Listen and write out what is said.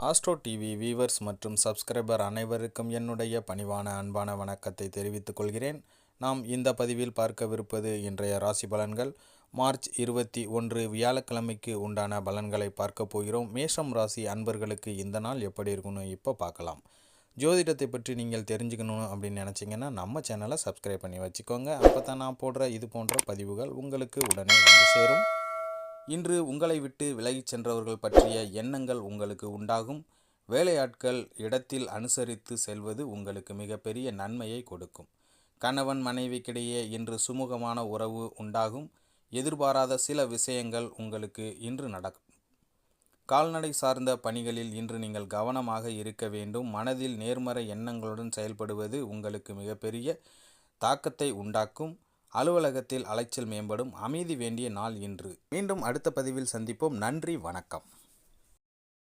Astro TV viewers மற்றும் subscriber அனைவருக்கும் என்னுடைய பணிவான அன்பான வணக்கத்தை தெரிவித்துக் கொள்கிறேன். நாம் இந்த பதிவில் பார்க்கவிருப்பது இன்றைய ராசி பலன்கள். மார்ச் 21 வியாழக்கிழமைக்கு உண்டான பலன்களை பார்க்க போகிறோம். மேஷம் ராசி அன்பர்களுக்கு இந்த நாள் எப்படி இருக்குன்னு இப்போ பார்க்கலாம். ஜோதிடத்தை பற்றி நீங்கள் தெரிஞ்சுக்கணும் அப்படின்னு நினச்சிங்கன்னா நம்ம சேனலை சப்ஸ்கிரைப் பண்ணி வச்சுக்கோங்க. அப்போ தான் நான் போடுற இது போன்ற பதிவுகள் உங்களுக்கு உடனே வந்து சேரும். இன்று உங்களை விட்டு விலகிச் சென்றவர்கள் பற்றிய எண்ணங்கள் உங்களுக்கு உண்டாகும். வேலையாட்கள் இடத்தில் அனுசரித்து செல்வது உங்களுக்கு மிகப்பெரிய நன்மையை கொடுக்கும். கணவன் மனைவிக்கிடையே இன்று சுமூகமான உறவு உண்டாகும். எதிர்பாராத சில விஷயங்கள் உங்களுக்கு இன்று நடக்கும். கால்நடை சார்ந்த பணிகளில் இன்று நீங்கள் கவனமாக இருக்க வேண்டும். மனதில் நேர்மறை எண்ணங்களுடன் செயல்படுவது உங்களுக்கு மிகப்பெரிய தாக்கத்தை உண்டாக்கும். அலுவலகத்தில் அலைச்சல் மேம்படும். அமைதி வேண்டிய நாள் இன்று. மீண்டும் அடுத்த பதிவில் சந்திப்போம். நன்றி, வணக்கம்.